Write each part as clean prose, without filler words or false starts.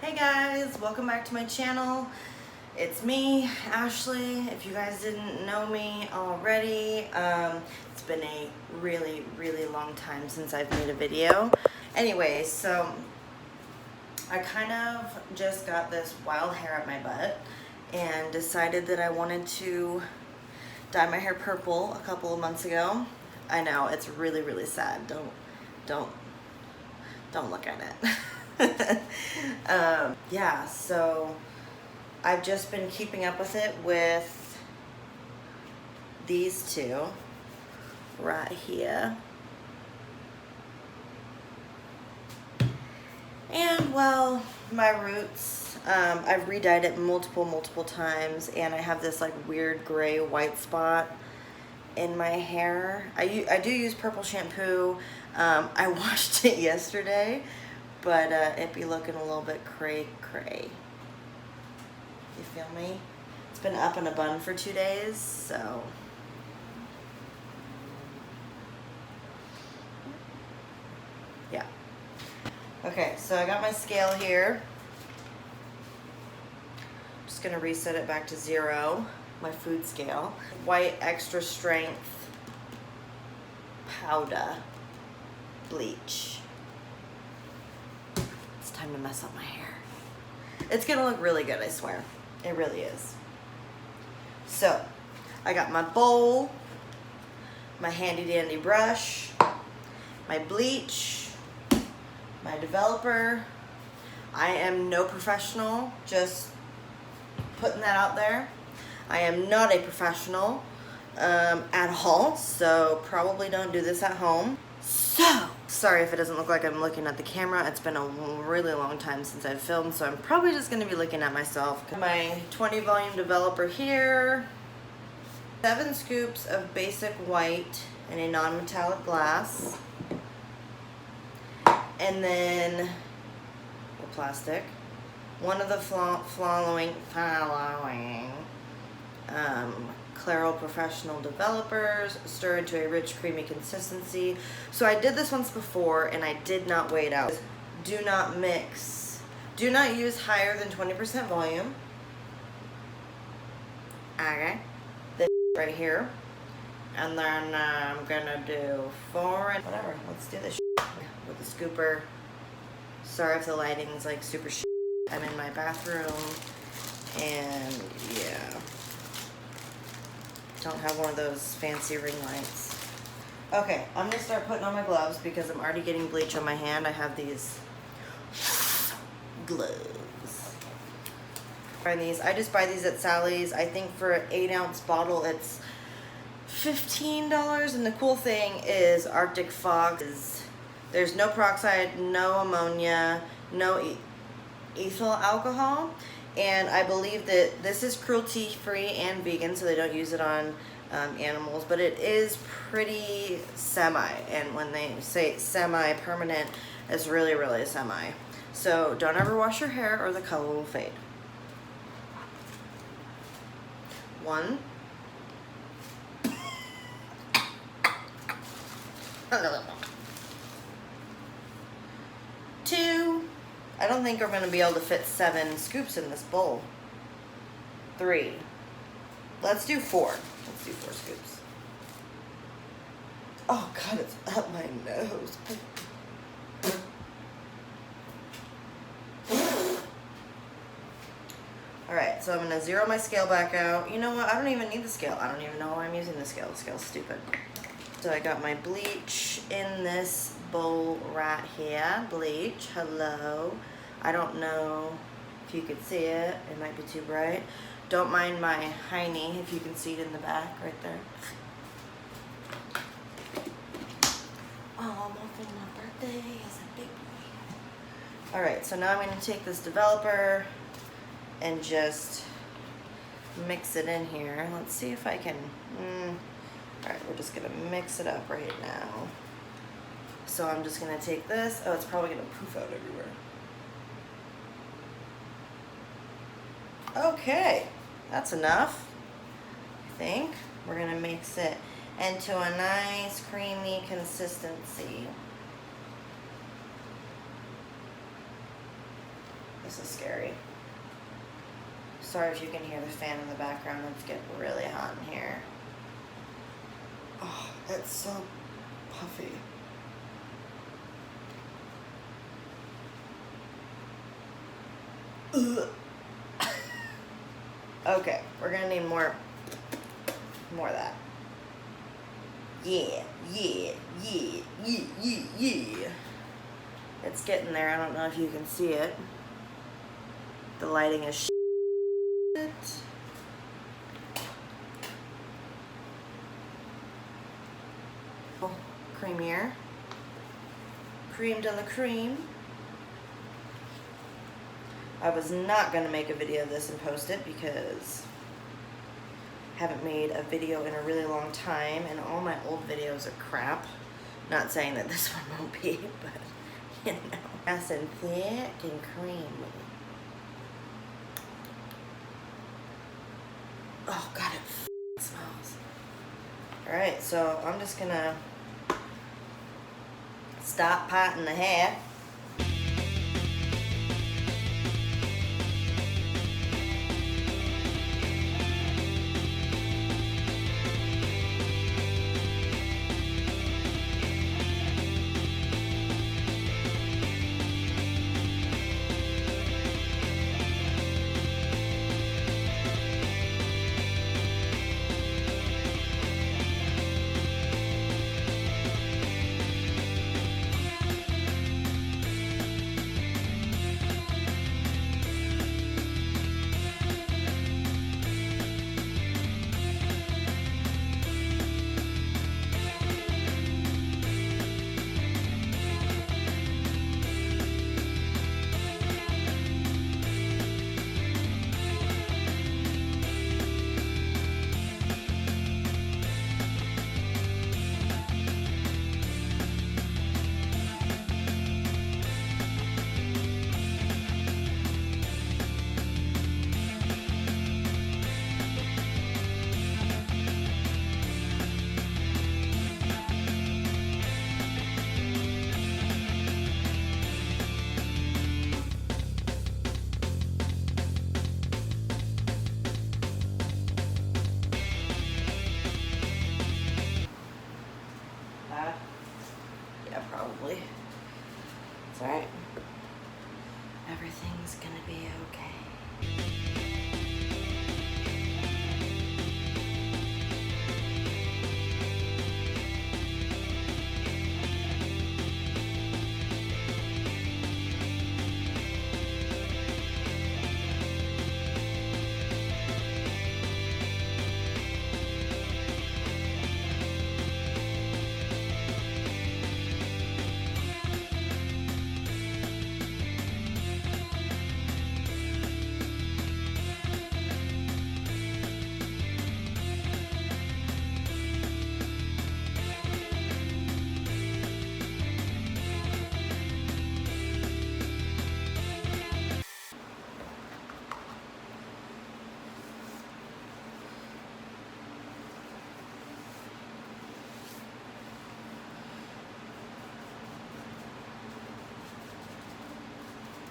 Hey guys, welcome back to my channel. It's me, Ashley. If you guys didn't know me already, it's been a really long time since I've made a video. Anyway, so I kind of just got this wild hair up my butt and decided that I wanted to dye my hair purple a couple of months ago. I know, it's really sad. Don't look at it. Yeah, so I've just been keeping up with it with these two right here. And well, my roots, I've re-dyed it multiple times, and I have this like weird gray white spot in my hair. I do use purple shampoo. I washed it yesterday, but it be looking a little bit cray. You feel me? It's been up in a bun for 2 days, so. Yeah. Okay, so I got my scale here. Just gonna reset it back to 0, my food scale. White extra strength powder bleach. It's time to mess up my hair. It's gonna look really good, I swear. It really is. So, I got my bowl, my handy dandy brush, my bleach, my developer. I am no professional, just putting that out there. I am not a professional at all, so probably don't do this at home. So, sorry if it doesn't look like I'm looking at the camera. It's been a really long time since I've filmed, so I'm probably just going to be looking at myself. My 20 volume developer here. 7 scoops of basic white in a non-metallic glass. And then, plastic. One of the following Clairol professional developers, stir into a rich creamy consistency. So I did this once before and I did not weigh it out. Do not mix. Do not use higher than 20% volume. Okay. This right here. And then I'm gonna do 4 and whatever. Let's do this with the scooper. Sorry if the lighting's like super I'm in my bathroom and yeah. Don't have one of those fancy ring lights. Okay, I'm gonna start putting on my gloves because I'm already getting bleach on my hand. I have these gloves. Find these. I just buy these at Sally's. I think for an 8-ounce bottle, it's $15. And the cool thing is Arctic Fox there's no peroxide, no ammonia, no ethyl alcohol. And I believe that this is cruelty-free and vegan, so they don't use it on animals, but it is pretty semi, and when they say semi-permanent, it's really semi. So don't ever wash your hair or the color will fade. 1. 2. I don't think I'm going to be able to fit 7 scoops in this bowl. 3. Let's do 4. Let's do 4 scoops. Oh God, it's up my nose. Alright, so I'm going to zero my scale back out. You know what? I don't even need the scale. I don't even know why I'm using the scale. The scale's stupid. So I got my bleach in this bowl right here. Bleach, hello. I don't know if you could see it. It might be too bright. Don't mind my hiney if you can see it in the back right there. Oh, for my birthday is a big boy. Alright, so now I'm going to take this developer and just mix it in here. Let's see if I can... Alright, we're just going to mix it up right now. So I'm just going to take this. Oh, it's probably going to poof out everywhere. Okay, that's enough, I think. We're going to mix it into a nice creamy consistency. This is scary. Sorry if you can hear the fan in the background. It's getting really hot in here. Oh, it's so puffy. Ugh. Okay, we're gonna need more of that. Yeah. It's getting there. I don't know if you can see it. The lighting is shit. Creamier. Cream de la cream. I was not going to make a video of this and post it because I haven't made a video in a really long time and all my old videos are crap. Not saying that this one won't be, but you know. Nice and thick and creamy. Oh god, it smells. Alright, so I'm just gonna stop potting the hair. Yeah, probably. It's alright. Everything's gonna be okay.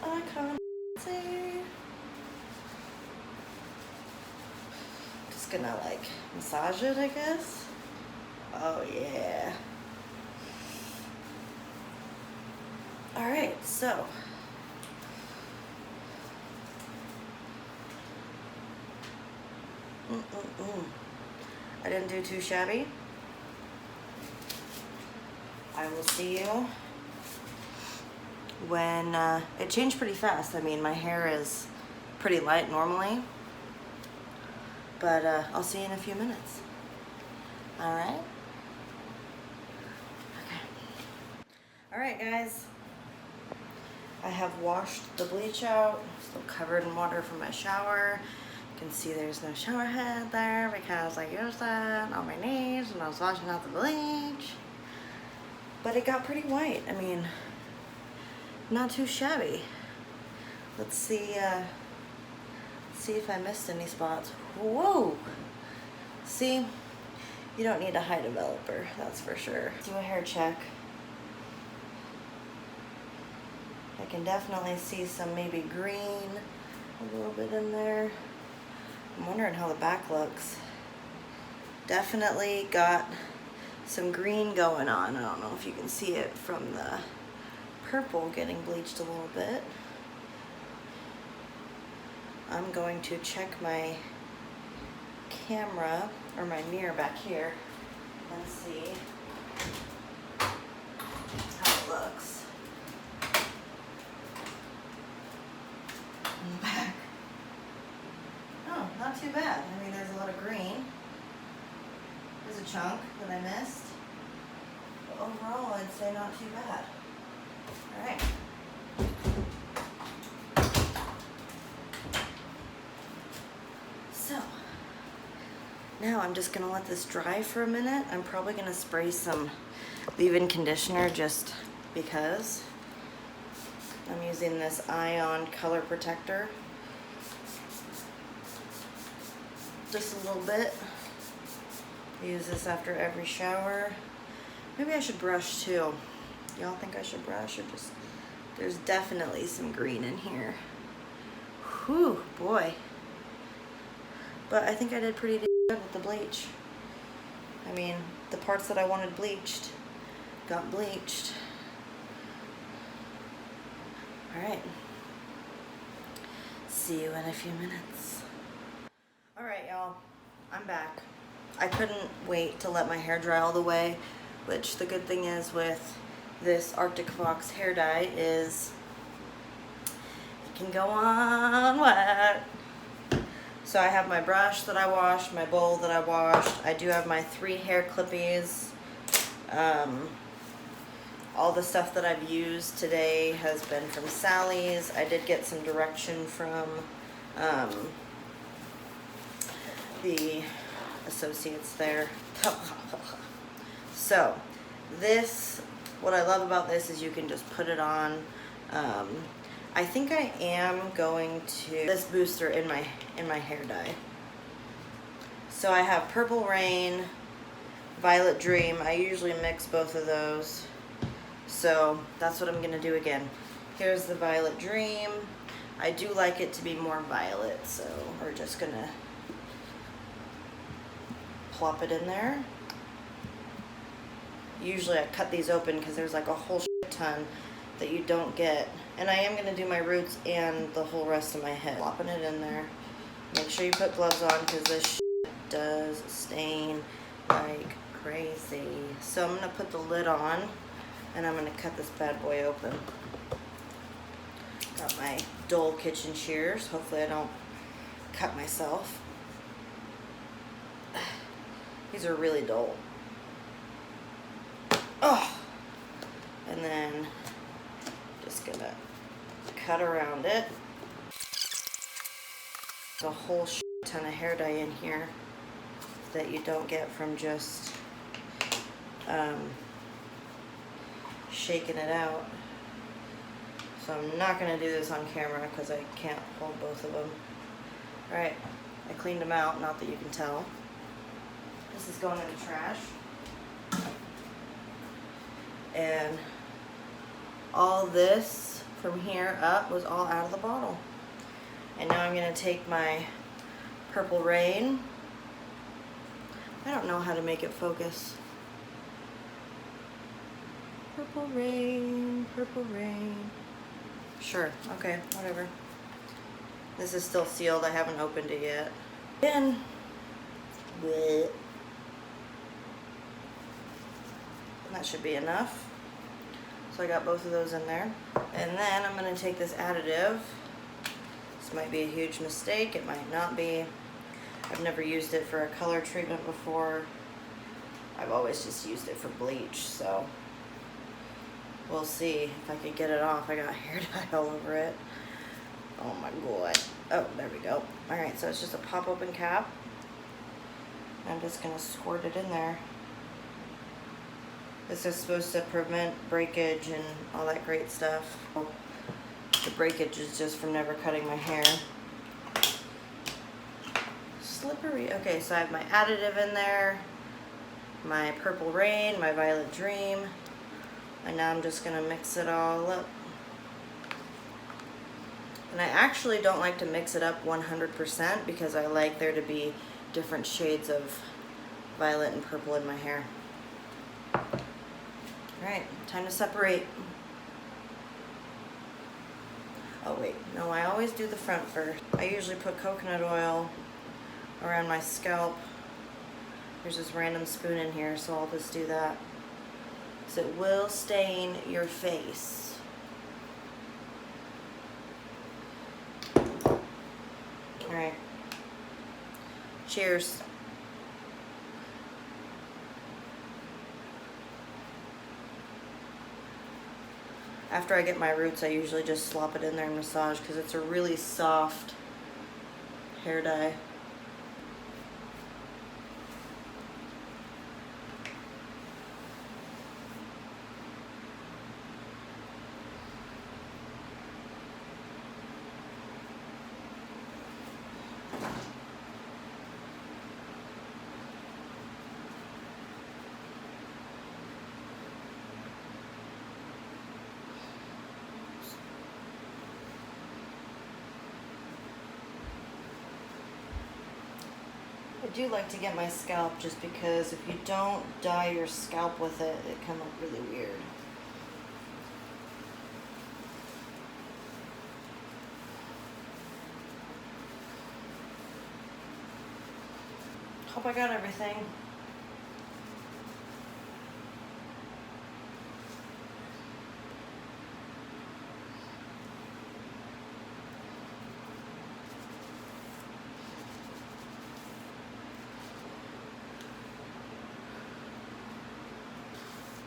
I can't see. Just gonna like massage it, I guess. Oh yeah. All right, so I didn't do too shabby. I will see you when it changed pretty fast. I mean, my hair is pretty light normally, but I'll see you in a few minutes. All right? Okay. All right, guys. I have washed the bleach out. Still covered in water from my shower. You can see there's no shower head there because I used that on my knees when I was washing out the bleach. But it got pretty white. I mean, not too shabby. Let's see if I missed any spots. Whoa! See, you don't need a high developer, that's for sure. Do a hair check. I can definitely see some maybe green, a little bit in there. I'm wondering how the back looks. Definitely got some green going on. I don't know if you can see it from the purple getting bleached a little bit. I'm going to check my camera or my mirror back here and see how it looks. In the back. Oh, not too bad. I mean, there's a lot of green. There's a chunk that I missed. But overall, I'd say not too bad. All right. So, now I'm just gonna let this dry for a minute. I'm probably gonna spray some leave-in conditioner just because. I'm using this Ion color protector. Just a little bit. Use this after every shower. Maybe I should brush too. Y'all think I should brush or just, there's definitely some green in here. Whew, boy. But I think I did pretty good with the bleach. I mean, the parts that I wanted bleached got bleached. All right. See you in a few minutes. All right, y'all, I'm back. I couldn't wait to let my hair dry all the way, which the good thing is with this Arctic Fox hair dye is it can go on wet. So I have my brush that I washed, my bowl that I washed. I do have my 3 hair clippies. All the stuff that I've used today has been from Sally's. I did get some direction from the associates there. So this, what I love about this is you can just put it on. I think I am going to this booster in my hair dye. So I have Purple Rain, Violet Dream. I usually mix both of those. So that's what I'm gonna do again. Here's the Violet Dream. I do like it to be more violet, so we're just gonna plop it in there. Usually I cut these open because there's like a whole shit ton that you don't get. And I am gonna do my roots and the whole rest of my head. Plopping it in there. Make sure you put gloves on because this shit does stain like crazy. So I'm gonna put the lid on and I'm gonna cut this bad boy open. Got my Dole kitchen shears. Hopefully I don't cut myself. These are really dull. Oh, and then just gonna cut around it. There's a whole ton of hair dye in here that you don't get from just shaking it out. So I'm not gonna do this on camera because I can't hold both of them. All right, I cleaned them out, not that you can tell. This is going in the trash. And all this from here up was all out of the bottle. And now I'm gonna take my Purple Rain. I don't know how to make it focus. Purple Rain, Purple Rain. Sure, okay, whatever. This is still sealed, I haven't opened it yet. Then, bleh. That should be enough. So I got both of those in there. And then I'm gonna take this additive. This might be a huge mistake, it might not be. I've never used it for a color treatment before. I've always just used it for bleach, so we'll see if I can get it off. I got hair dye all over it. Oh my god. Oh, there we go. Alright, so it's just a pop open cap. I'm just gonna squirt it in there. This is supposed to prevent breakage and all that great stuff. The breakage is just from never cutting my hair. Slippery. Okay, so I have my additive in there, my Purple Rain, my Violet Dream, and now I'm just gonna mix it all up. And I actually don't like to mix it up 100% because I like there to be different shades of violet and purple in my hair. All right, time to separate. Oh wait, no, I always do the front first. I usually put coconut oil around my scalp. There's this random spoon in here, so I'll just do that. So it will stain your face. All right, cheers. After I get my roots, I usually just slop it in there and massage because it's a really soft hair dye. I do like to get my scalp just because if you don't dye your scalp with it, it can look really weird. Hope I got everything.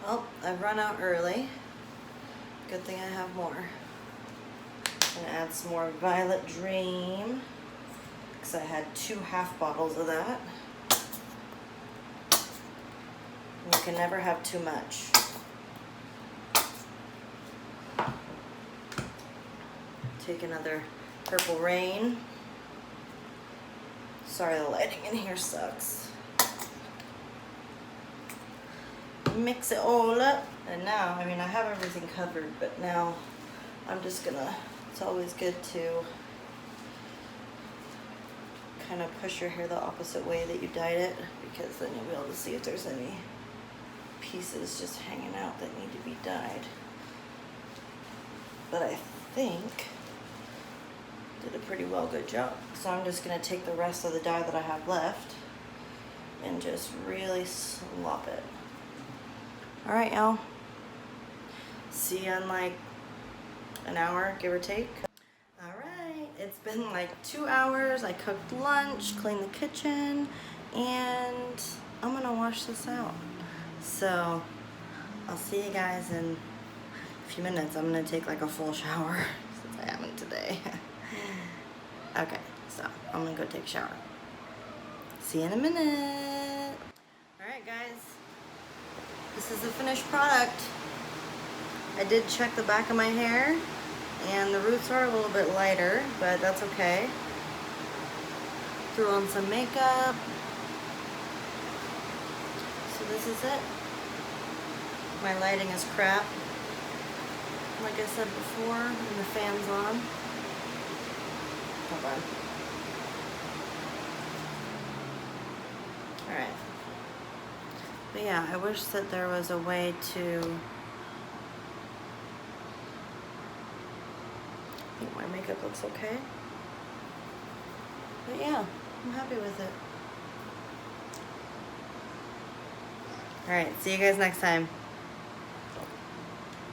Well, I've run out early. Good thing I have more. I'm gonna add some more Violet Dream because I had 2 half bottles of that. You can never have too much. Take another Purple Rain. Sorry, the lighting in here sucks. Mix it all up. And now, I mean, I have everything covered, but now I'm just gonna, it's always good to kind of push your hair the opposite way that you dyed it, because then you'll be able to see if there's any pieces just hanging out that need to be dyed. But I think did a pretty well good job. So I'm just gonna take the rest of the dye that I have left and just really slop it. All right, y'all. See you in like an hour, give or take. All right, it's been like 2 hours. I cooked lunch, cleaned the kitchen, and I'm gonna wash this out. So I'll see you guys in a few minutes. I'm gonna take like a full shower since I haven't today. Okay, so I'm gonna go take a shower. See you in a minute. All right, guys. This is the finished product. I did check the back of my hair, and the roots are a little bit lighter, but that's okay. Threw on some makeup. So this is it. My lighting is crap, like I said before, and the fan's on. Hold on. All right. But yeah, I wish that there was a way to, I think my makeup looks okay. But yeah, I'm happy with it. All right, see you guys next time.